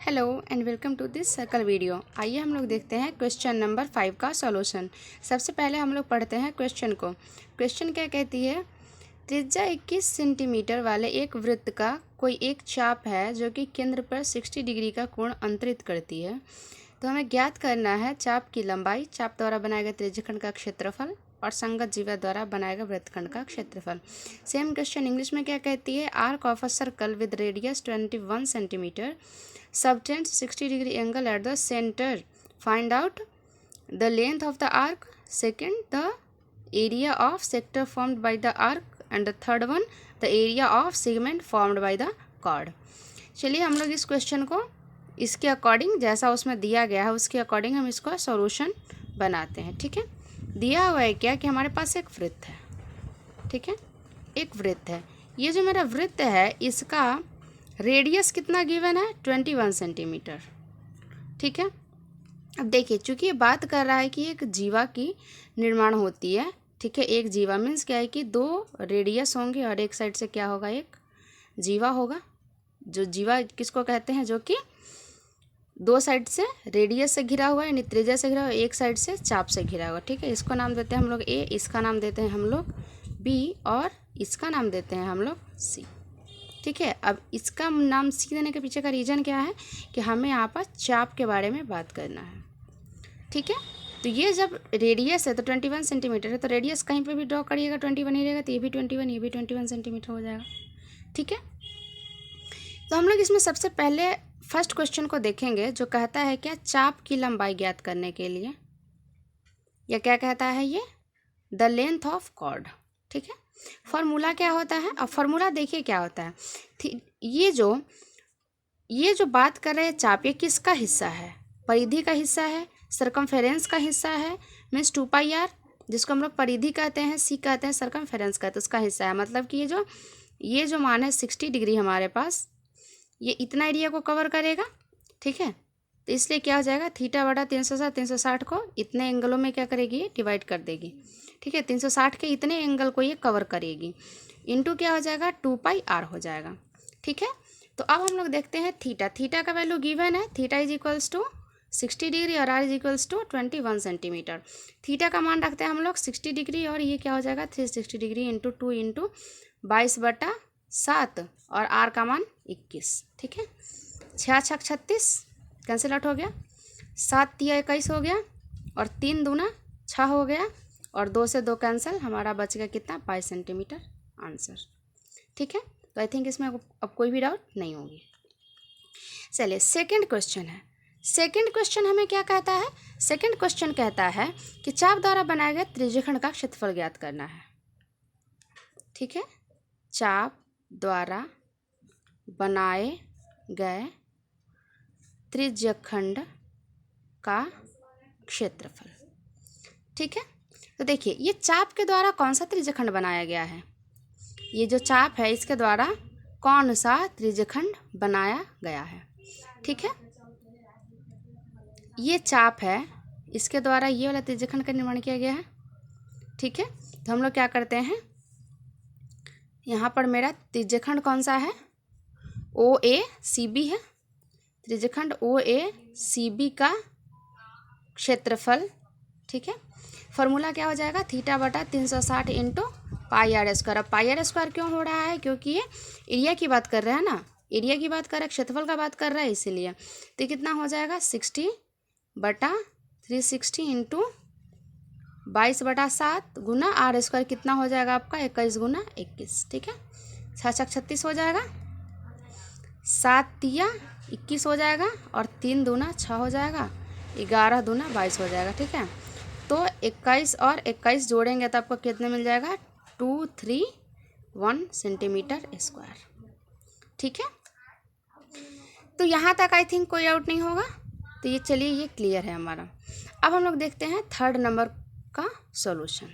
Hello and welcome to this circle video. आइए हम लोग देखते हैं क्वेश्चन नंबर 5 का सॉल्यूशन। सबसे पहले हम लोग पढ़ते हैं क्वेश्चन को। क्वेश्चन क्या कहती है, त्रिज्या 21 सेंटीमीटर वाले एक वृत्त का कोई एक चाप है जो कि केंद्र पर 60 डिग्री का कोण अंतरित करती है। तो हमें ज्ञात करना है चाप की लंबाई, चाप द्वारा बनाए गए त्रिज्यखंड का क्षेत्रफल और संगत जीवा द्वारा बनाए गए वृत्तखंड का क्षेत्रफल। सेम क्वेश्चन इंग्लिश में क्या कहती है, arc of a circle with radius 21 centimetre subtends 60 degree angle at the center. Find out the length of the arc. Second, the area of sector formed by the arc. And the third one, the area of segment formed by the chord. चलिए हम लोग इस question को इसके according जैसा उसमें दिया गया है उसके अकॉर्डिंग हम इसका सॉल्यूशन बनाते हैं। ठीक है, दिया हुआ है क्या कि हमारे पास एक वृत्त है। ठीक है, एक वृत्त है। ये जो मेरा वृत्त है इसका रेडियस कितना गिवन है, 21 सेंटीमीटर। ठीक है, अब देखिए चूँकि ये बात कर रहा है कि एक जीवा की निर्माण होती है। ठीक है, एक जीवा मीन्स क्या है कि दो रेडियस होंगे और एक साइड से क्या होगा, एक जीवा होगा। जो जीवा किसको कहते हैं, जो कि दो साइड से रेडियस से घिरा हुआ है, यानी त्रिज्या से घिरा हुआ है, एक साइड से चाप से घिरा हुआ। ठीक है, इसको नाम देते हैं हम लोग ए, इसका नाम देते हैं हम लोग बी और इसका नाम देते हैं हम लोग सी। ठीक है, अब इसका नाम सी देने के पीछे का रीज़न क्या है कि हमें यहाँ पर चाप के बारे में बात करना है। ठीक है, तो ये जब रेडियस है तो 21 सेंटीमीटर है, तो रेडियस कहीं पे भी ड्रॉ करिएगा 21 ही रहेगा, तो ये भी 21, ये भी 21 सेंटीमीटर हो जाएगा। ठीक है, तो हम लोग इसमें सबसे पहले फर्स्ट क्वेश्चन को देखेंगे जो कहता है क्या, चाप की लंबाई ज्ञात करने के लिए, या क्या कहता है ये, द लेंथ ऑफ कॉर्ड। ठीक है, फॉर्मूला क्या होता है, अब फॉर्मूला देखिए क्या होता है। ये जो बात कर रहे हैं चाप, ये किसका हिस्सा है, परिधि का हिस्सा है, सर्कमफेरेंस का हिस्सा है, मीन्स 2πr, जिसको हम लोग परिधि कहते हैं, सी कहते हैं, सर्कमफेरेंस कहते हैं, उसका हिस्सा है। मतलब कि ये जो मान है 60 डिग्री हमारे पास, ये इतना एरिया को कवर करेगा। ठीक है, तो इसलिए क्या हो जाएगा, थीटा बटा 360 को इतने एंगलों में क्या करेगी, डिवाइड कर देगी। ठीक है, 360 के इतने एंगल को ये कवर करेगी, इनटू क्या हो जाएगा, 2πr हो जाएगा। ठीक है, तो अब हम लोग देखते हैं थीटा का वैल्यू गिवन है, theta is equals to 60 degree और R is equals to 21 centimetre. Theta का मान रखते हैं हम लोग 60 डिग्री और ये क्या हो जाएगा 360 डिग्री इंटू 2 इंटू 22/7 और आर का मान 21। ठीक है, 6 36 कैंसिल आउट हो गया, 7 तिया 21 हो गया और 3 दूना 6 हो गया और 2 से 2 कैंसिल, हमारा बच गया कितना, 22 सेंटीमीटर आंसर। ठीक है, तो आई थिंक इसमें अब कोई भी डाउट नहीं होगी। चलिए सेकंड क्वेश्चन है। सेकंड क्वेश्चन हमें क्या कहता है, सेकंड क्वेश्चन कहता है कि चाप द्वारा बनाए गए त्रिज्यखंड का क्षेत्रफल ज्ञात करना है। ठीक है, चाप द्वारा बनाए गए त्रिज्यखंड का क्षेत्रफल। ठीक है, तो देखिए ये चाप के द्वारा कौन सा त्रिज्यखंड बनाया गया है, ये जो चाप है इसके द्वारा कौन सा त्रिज्यखंड बनाया गया है। ठीक है, ये चाप है, इसके द्वारा ये वाला त्रिज्यखंड का निर्माण किया गया है। ठीक है, तो हम लोग क्या करते हैं, यहाँ पर मेरा त्रिज्यखंड कौन सा है, OACB है। त्रिज्यखंड OACB का क्षेत्रफल। ठीक है, फॉर्मूला क्या हो जाएगा, थीटा बटा 360 इंटू πr²। अब πr² क्यों हो रहा है, क्योंकि ये एरिया की बात कर रहे हैं ना, एरिया की बात कर रहा है, क्षेत्रफल का बात कर रहा है, इसीलिए। तो कितना हो जाएगा 60/360 इंटू 22/7 गुना r² कितना हो जाएगा आपका 21 गुना 21। ठीक है, 6 36 हो जाएगा, 7 तिया 21 हो जाएगा और 3 दूना 6 हो जाएगा, 11 दूना 22 हो जाएगा। ठीक है, तो 21 और 21 जोड़ेंगे तो आपको कितने मिल जाएगा, 231 सेंटीमीटर स्क्वायर। ठीक है, तो यहाँ तक आई थिंक कोई डाउट नहीं होगा। तो ये चलिए ये क्लियर है हमारा। अब हम लोग देखते हैं थर्ड नंबर का सॉल्यूशन।